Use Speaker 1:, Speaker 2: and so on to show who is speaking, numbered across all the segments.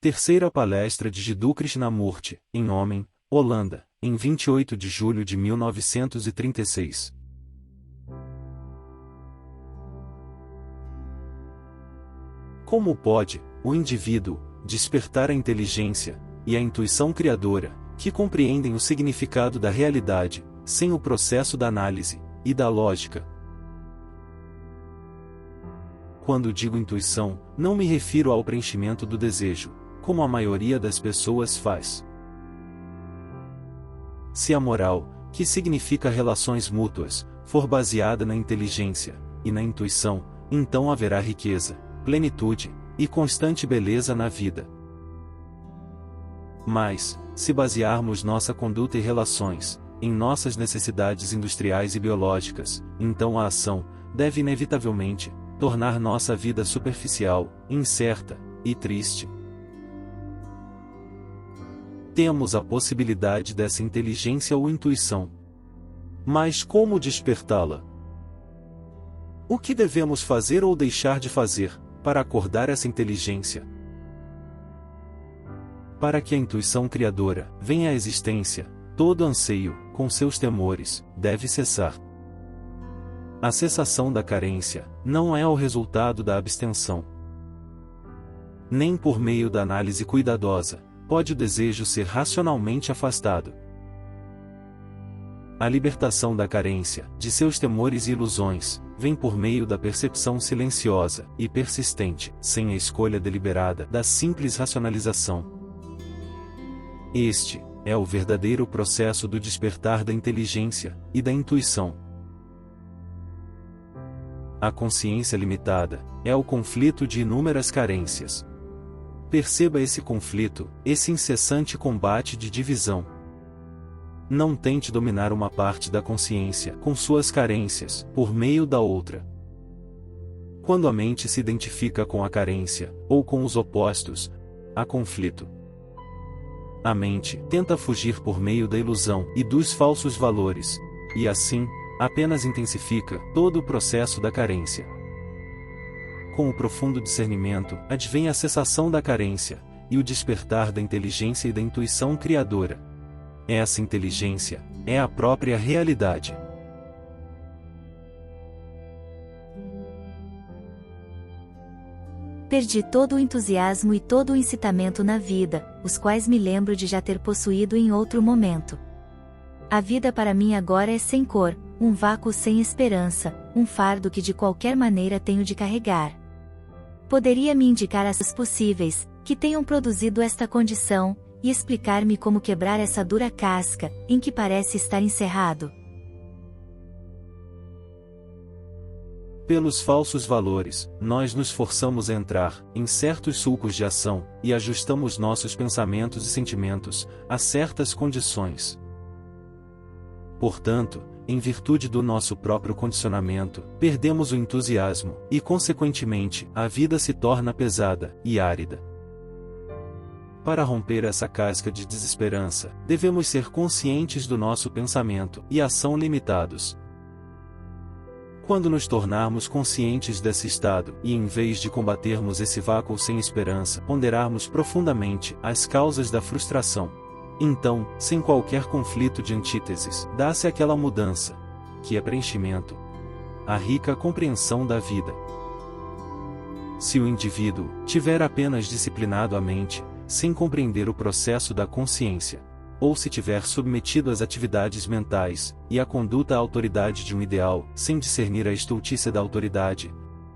Speaker 1: Terceira palestra de Jiddu Krishnamurti, em Homem, Holanda, em 28 de julho de 1936. Como pode o indivíduo despertar a inteligência e a intuição criadora, que compreendem o significado da realidade, sem o processo da análise e da lógica? Quando digo intuição, não me refiro ao preenchimento do desejo, como a maioria das pessoas faz. Se a moral, que significa relações mútuas, for baseada na inteligência e na intuição, então haverá riqueza, plenitude e constante beleza na vida. Mas, se basearmos nossa conduta e relações em nossas necessidades industriais e biológicas, então a ação deve inevitavelmente tornar nossa vida superficial, incerta e triste. Temos a possibilidade dessa inteligência ou intuição. Mas como despertá-la? O que devemos fazer ou deixar de fazer para acordar essa inteligência? Para que a intuição criadora venha à existência, todo anseio, com seus temores, deve cessar. A cessação da carência não é o resultado da abstenção. Nem por meio da análise cuidadosa pode o desejo ser racionalmente afastado. A libertação da carência, de seus temores e ilusões, vem por meio da percepção silenciosa e persistente, sem a escolha deliberada da simples racionalização. Este é o verdadeiro processo do despertar da inteligência e da intuição. A consciência limitada é o conflito de inúmeras carências. Perceba esse conflito, esse incessante combate de divisão. Não tente dominar uma parte da consciência com suas carências, por meio da outra. Quando a mente se identifica com a carência, ou com os opostos, há conflito. A mente tenta fugir por meio da ilusão e dos falsos valores, e assim, apenas intensifica todo o processo da carência. Com o profundo discernimento, advém a cessação da carência, e o despertar da inteligência e da intuição criadora. Essa inteligência é a própria realidade.
Speaker 2: Perdi todo o entusiasmo e todo o incitamento na vida, os quais me lembro de já ter possuído em outro momento. A vida para mim agora é sem cor, um vácuo sem esperança, um fardo que de qualquer maneira tenho de carregar. Poderia me indicar as possíveis, que tenham produzido esta condição, e explicar-me como quebrar essa dura casca, em que parece estar encerrado?
Speaker 1: Pelos falsos valores, nós nos forçamos a entrar em certos sulcos de ação, e ajustamos nossos pensamentos e sentimentos a certas condições. Portanto, em virtude do nosso próprio condicionamento, perdemos o entusiasmo, e consequentemente, a vida se torna pesada e árida. Para romper essa casca de desesperança, devemos ser conscientes do nosso pensamento e ação limitados. Quando nos tornarmos conscientes desse estado, e em vez de combatermos esse vácuo sem esperança, ponderarmos profundamente as causas da frustração, então, sem qualquer conflito de antíteses, dá-se aquela mudança, que é preenchimento, a rica compreensão da vida. Se o indivíduo tiver apenas disciplinado a mente, sem compreender o processo da consciência, ou se tiver submetido às atividades mentais, e à conduta à autoridade de um ideal, sem discernir a estultícia da autoridade,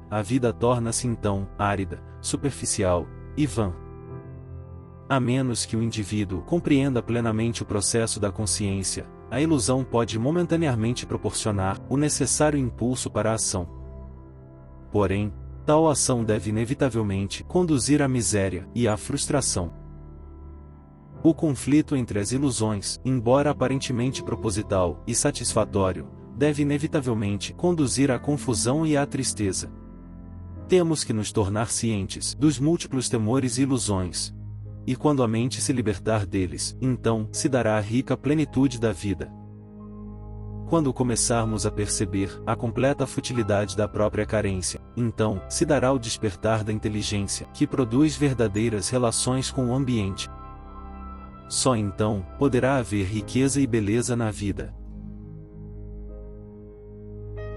Speaker 1: a vida torna-se então árida, superficial e vã. A menos que o indivíduo compreenda plenamente o processo da consciência, a ilusão pode momentaneamente proporcionar o necessário impulso para a ação. Porém, tal ação deve inevitavelmente conduzir à miséria e à frustração. O conflito entre as ilusões, embora aparentemente proposital e satisfatório, deve inevitavelmente conduzir à confusão e à tristeza. Temos que nos tornar cientes dos múltiplos temores e ilusões. E quando a mente se libertar deles, então se dará a rica plenitude da vida. Quando começarmos a perceber a completa futilidade da própria carência, então se dará o despertar da inteligência, que produz verdadeiras relações com o ambiente. Só então poderá haver riqueza e beleza na vida.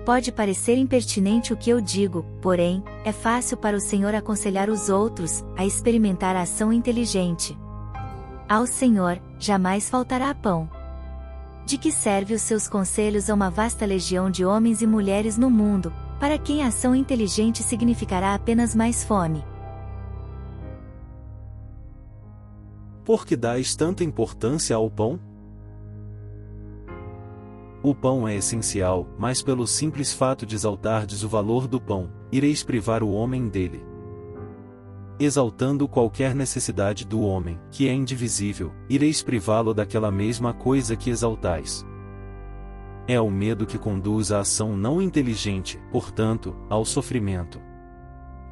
Speaker 2: Pode parecer impertinente o que eu digo, porém, é fácil para o Senhor aconselhar os outros a experimentar a ação inteligente. Ao Senhor jamais faltará pão. De que serve os seus conselhos a uma vasta legião de homens e mulheres no mundo, para quem a ação inteligente significará apenas mais fome?
Speaker 1: Por que dais tanta importância ao pão? O pão é essencial, mas pelo simples fato de exaltardes o valor do pão, ireis privar o homem dele. Exaltando qualquer necessidade do homem, que é indivisível, ireis privá-lo daquela mesma coisa que exaltais. É o medo que conduz à ação não inteligente, portanto, ao sofrimento.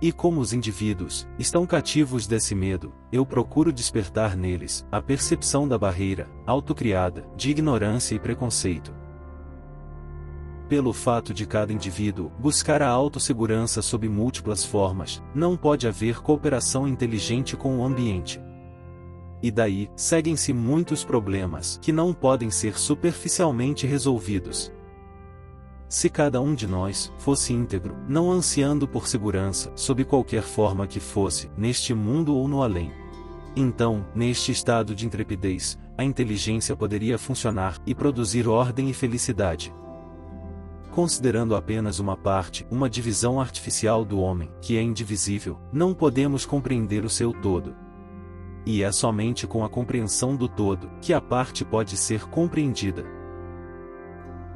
Speaker 1: E como os indivíduos estão cativos desse medo, eu procuro despertar neles a percepção da barreira, autocriada, de ignorância e preconceito. Pelo fato de cada indivíduo buscar a autossegurança sob múltiplas formas, não pode haver cooperação inteligente com o ambiente. E daí, seguem-se muitos problemas que não podem ser superficialmente resolvidos. Se cada um de nós fosse íntegro, não ansiando por segurança, sob qualquer forma que fosse, neste mundo ou no além, então, neste estado de intrepidez, a inteligência poderia funcionar e produzir ordem e felicidade. Considerando apenas uma parte, uma divisão artificial do homem, que é indivisível, não podemos compreender o seu todo. E é somente com a compreensão do todo que a parte pode ser compreendida.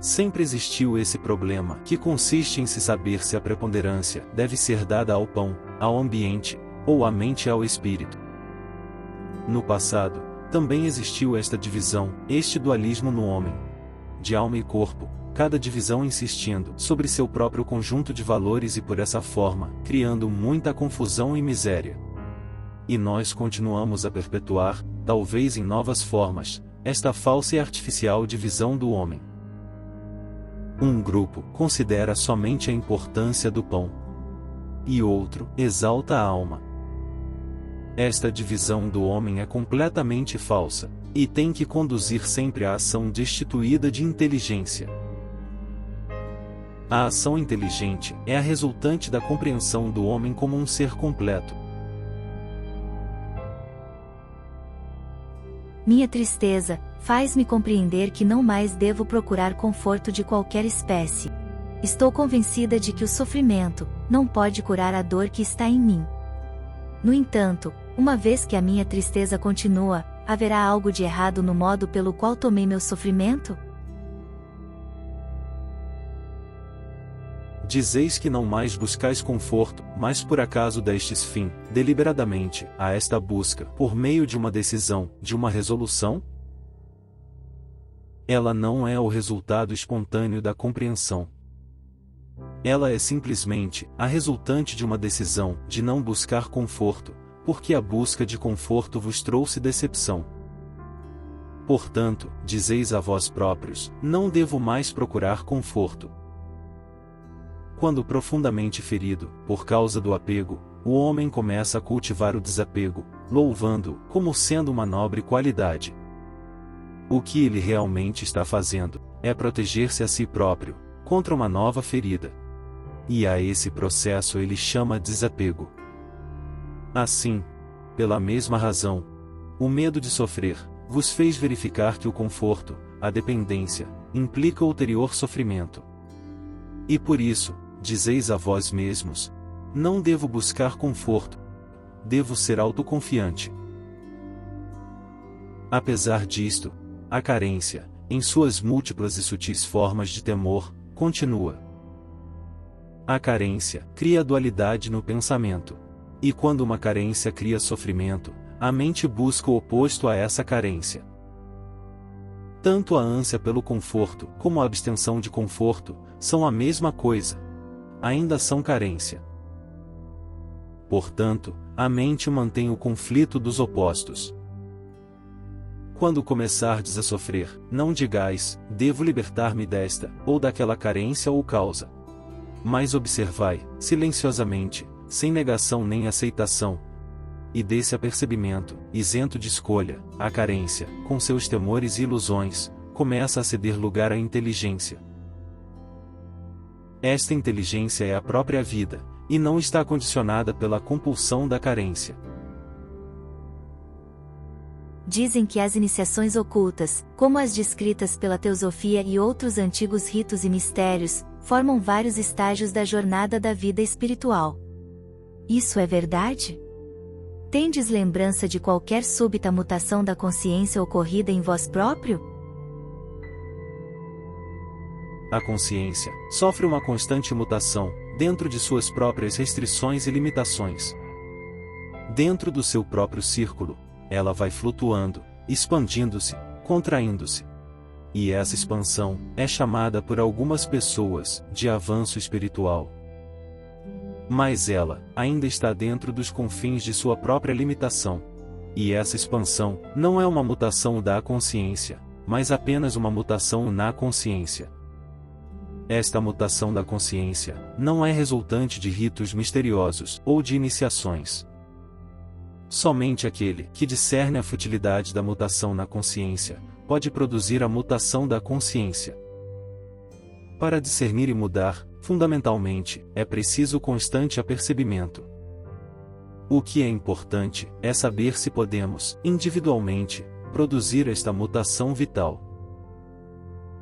Speaker 1: Sempre existiu esse problema, que consiste em se saber se a preponderância deve ser dada ao pão, ao ambiente, ou à mente e ao espírito. No passado, também existiu esta divisão, este dualismo no homem, de alma e corpo, cada divisão insistindo sobre seu próprio conjunto de valores e por essa forma, criando muita confusão e miséria. E nós continuamos a perpetuar, talvez em novas formas, esta falsa e artificial divisão do homem. Um grupo considera somente a importância do pão, e outro exalta a alma. Esta divisão do homem é completamente falsa, e tem que conduzir sempre à ação destituída de inteligência. A ação inteligente é a resultante da compreensão do homem como um ser completo.
Speaker 2: Minha tristeza faz-me compreender que não mais devo procurar conforto de qualquer espécie. Estou convencida de que o sofrimento não pode curar a dor que está em mim. No entanto, uma vez que a minha tristeza continua, haverá algo de errado no modo pelo qual tomei meu sofrimento?
Speaker 1: Dizeis que não mais buscais conforto, mas por acaso destes fim, deliberadamente, a esta busca, por meio de uma decisão, de uma resolução? Ela não é o resultado espontâneo da compreensão. Ela é simplesmente a resultante de uma decisão de não buscar conforto, porque a busca de conforto vos trouxe decepção. Portanto, dizeis a vós próprios, não devo mais procurar conforto. Quando profundamente ferido, por causa do apego, o homem começa a cultivar o desapego, louvando-o como sendo uma nobre qualidade. O que ele realmente está fazendo é proteger-se a si próprio contra uma nova ferida. E a esse processo ele chama desapego. Assim, pela mesma razão, o medo de sofrer vos fez verificar que o conforto, a dependência, implica ulterior sofrimento. E por isso, dizeis a vós mesmos, não devo buscar conforto, devo ser autoconfiante. Apesar disto, a carência, em suas múltiplas e sutis formas de temor, continua. A carência cria dualidade no pensamento. E quando uma carência cria sofrimento, a mente busca o oposto a essa carência. Tanto a ânsia pelo conforto como a abstenção de conforto são a mesma coisa. Ainda são carência. Portanto, a mente mantém o conflito dos opostos. Quando começardes a sofrer, não digais, devo libertar-me desta, ou daquela carência ou causa. Mas observai, silenciosamente, sem negação nem aceitação, e desse apercebimento, isento de escolha, a carência, com seus temores e ilusões, começa a ceder lugar à inteligência. Esta inteligência é a própria vida, e não está condicionada pela compulsão da carência.
Speaker 2: Dizem que as iniciações ocultas, como as descritas pela teosofia e outros antigos ritos e mistérios, formam vários estágios da jornada da vida espiritual. Isso é verdade? Tendes lembrança de qualquer súbita mutação da consciência ocorrida em vós próprio?
Speaker 1: A consciência sofre uma constante mutação, dentro de suas próprias restrições e limitações. Dentro do seu próprio círculo, ela vai flutuando, expandindo-se, contraindo-se. E essa expansão é chamada por algumas pessoas de avanço espiritual. Mas ela ainda está dentro dos confins de sua própria limitação. E essa expansão não é uma mutação da consciência, mas apenas uma mutação na consciência. Esta mutação da consciência não é resultante de ritos misteriosos ou de iniciações. Somente aquele que discerne a futilidade da mutação na consciência pode produzir a mutação da consciência. Para discernir e mudar, fundamentalmente, é preciso constante apercebimento. O que é importante é saber se podemos, individualmente, produzir esta mutação vital.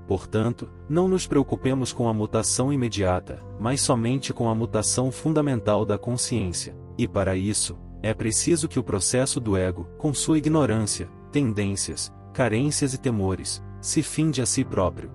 Speaker 1: Portanto, não nos preocupemos com a mutação imediata, mas somente com a mutação fundamental da consciência, e para isso, é preciso que o processo do ego, com sua ignorância, tendências, carências e temores, se finde a si próprio.